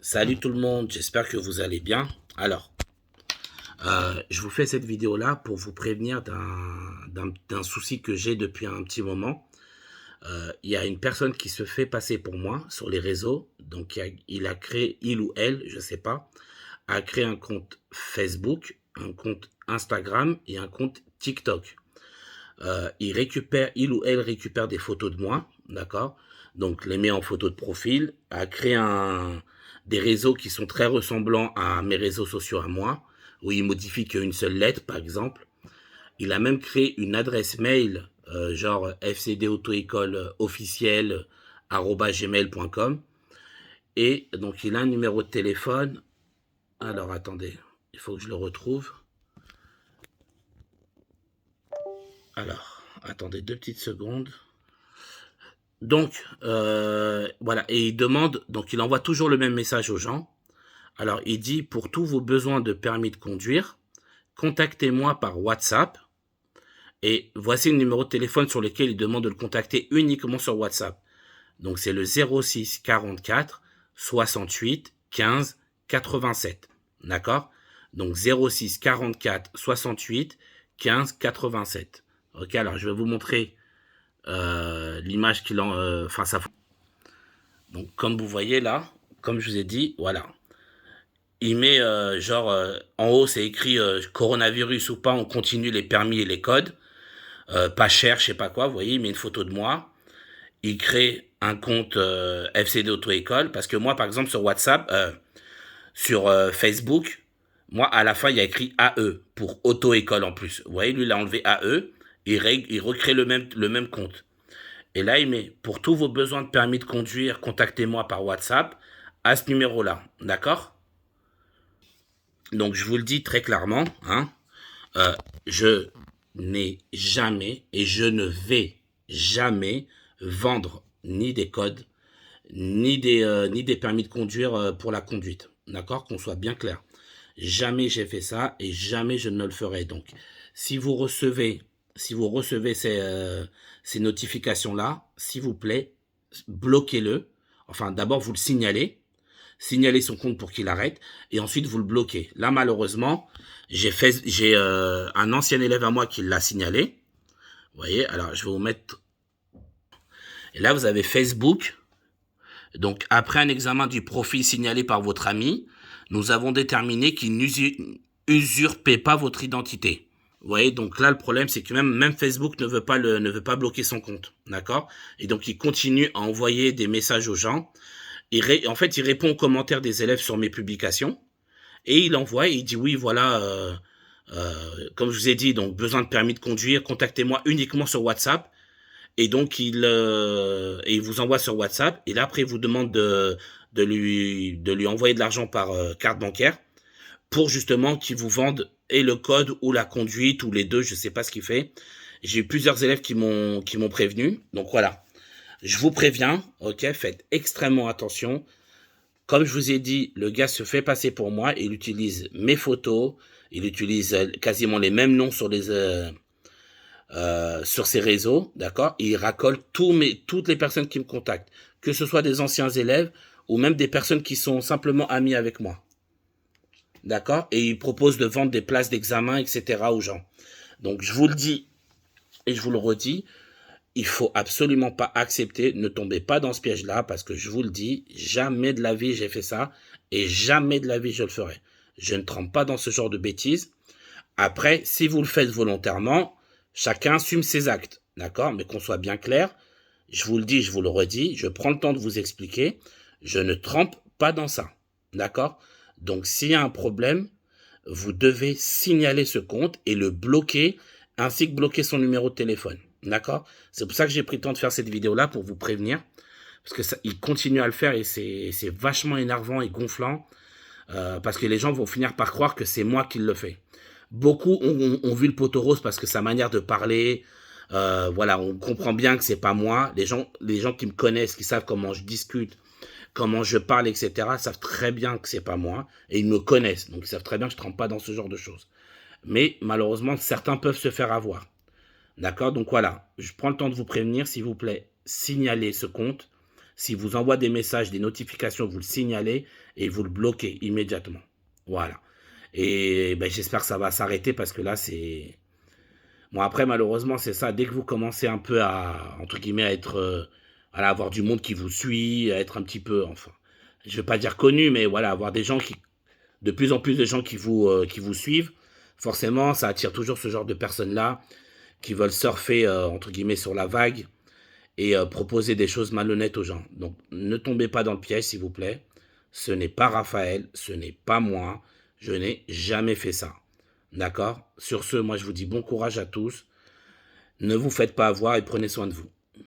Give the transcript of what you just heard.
Salut tout le monde, j'espère que vous allez bien. Alors, je vous fais cette vidéo-là pour vous prévenir d'un souci que j'ai depuis un petit moment. Il y a une personne qui se fait passer pour moi sur les réseaux. Donc, il a créé, il ou elle, je ne sais pas, a créé un compte Facebook, un compte Instagram et un compte TikTok. Il ou elle récupère des photos de moi, d'accord? Donc, les met en photo de profil, a créé des réseaux qui sont très ressemblants à mes réseaux sociaux à moi, où il modifie qu'une seule lettre, par exemple. Il a même créé une adresse mail, genre fcdautoécole officielle @gmail.com. Et donc, il a un numéro de téléphone. Alors, attendez, il faut que je le retrouve. Alors, attendez 2 petites secondes. Donc, voilà, et il demande, donc il envoie toujours le même message aux gens. Alors, il dit, pour tous vos besoins de permis de conduire, contactez-moi par WhatsApp. Et voici le numéro de téléphone sur lequel il demande de le contacter uniquement sur WhatsApp. Donc, c'est le 06 44 68 15 87. D'accord? Donc, 06 44 68 15 87. Ok, alors je vais vous montrer l'image qu'il en... Enfin, ça... Donc, comme vous voyez là, comme je vous ai dit, voilà. Il met en haut, c'est écrit coronavirus ou pas, on continue les permis et les codes. Pas cher, je sais pas quoi. Vous voyez, il met une photo de moi. Il crée un compte FCD Auto-École. Parce que moi, par exemple, sur WhatsApp, sur Facebook, moi, à la fin, il y a écrit AE pour Auto-École en plus. Vous voyez, lui, il a enlevé AE. Il recrée le même compte. Et là, il met, pour tous vos besoins de permis de conduire, contactez-moi par WhatsApp à ce numéro-là. D'accord? Donc, je vous le dis très clairement, hein, je n'ai jamais et je ne vais jamais vendre ni des codes, ni des permis de conduire pour la conduite. D'accord? Qu'on soit bien clair. Jamais j'ai fait ça et jamais je ne le ferai. Donc, si vous recevez, ces notifications-là, s'il vous plaît, bloquez-le. Enfin, d'abord, vous le signalez son compte pour qu'il arrête, et ensuite, vous le bloquez. Là, malheureusement, j'ai un ancien élève à moi qui l'a signalé. Vous voyez, alors, je vais vous mettre... Et là, vous avez Facebook. Donc, après un examen du profil signalé par votre ami, nous avons déterminé qu'il n'usurpait pas votre identité. Vous voyez, donc là, le problème, c'est que même Facebook ne veut pas bloquer son compte. D'accord? Et donc, il continue à envoyer des messages aux gens. En fait, il répond aux commentaires des élèves sur mes publications. Et il envoie, et il dit, oui, voilà, comme je vous ai dit, donc, besoin de permis de conduire, contactez-moi uniquement sur WhatsApp. Et donc, il vous envoie sur WhatsApp. Et là, après, il vous demande de lui envoyer de l'argent par carte bancaire pour justement qu'il vous vende et le code ou la conduite ou les deux, je sais pas ce qu'il fait. J'ai eu plusieurs élèves qui m'ont prévenu. Donc voilà, je vous préviens, ok, faites extrêmement attention. Comme je vous ai dit, le gars se fait passer pour moi. Il utilise mes photos. Il utilise quasiment les mêmes noms sur ses réseaux, d'accord? Et il racole toutes les personnes qui me contactent, que ce soit des anciens élèves ou même des personnes qui sont simplement amies avec moi, d'accord? Et il propose de vendre des places d'examen, etc. aux gens. Donc je vous le dis et je vous le redis, il faut absolument pas accepter, ne tombez pas dans ce piège-là, parce que je vous le dis, jamais de la vie j'ai fait ça, et jamais de la vie je le ferai. Je ne trempe pas dans ce genre de bêtises. Après, si vous le faites volontairement, chacun assume ses actes, d'accord? Mais qu'on soit bien clair, je vous le dis, je vous le redis, je prends le temps de vous expliquer, je ne trempe pas dans ça, d'accord? Donc, s'il y a un problème, vous devez signaler ce compte et le bloquer, ainsi que bloquer son numéro de téléphone, d'accord? C'est pour ça que j'ai pris le temps de faire cette vidéo-là, pour vous prévenir, parce que ça, il continue à le faire et c'est vachement énervant et gonflant, parce que les gens vont finir par croire que c'est moi qui le fais. Beaucoup ont vu le poteau rose parce que sa manière de parler, voilà, on comprend bien que c'est pas moi. Les gens qui me connaissent, qui savent comment je discute, comment je parle, etc., savent très bien que c'est pas moi. Et ils me connaissent, donc ils savent très bien que je ne trempe pas dans ce genre de choses. Mais malheureusement, certains peuvent se faire avoir. D'accord? Donc voilà, je prends le temps de vous prévenir, s'il vous plaît, signalez ce compte. S'il vous envoie des messages, des notifications, vous le signalez et vous le bloquez immédiatement. Voilà. Et ben, j'espère que ça va s'arrêter parce que là, c'est... Bon, après, malheureusement, c'est ça. Dès que vous commencez un peu à, entre guillemets, à être... à avoir du monde qui vous suit, à être un petit peu, enfin... Je ne vais pas dire connu, mais voilà, avoir des gens qui... De plus en plus de gens qui vous suivent, forcément, ça attire toujours ce genre de personnes-là qui veulent surfer, entre guillemets, sur la vague et proposer des choses malhonnêtes aux gens. Donc, ne tombez pas dans le piège, s'il vous plaît. Ce n'est pas Raphaël, ce n'est pas moi. Je n'ai jamais fait ça. D'accord? Sur ce, moi, je vous dis bon courage à tous. Ne vous faites pas avoir et prenez soin de vous.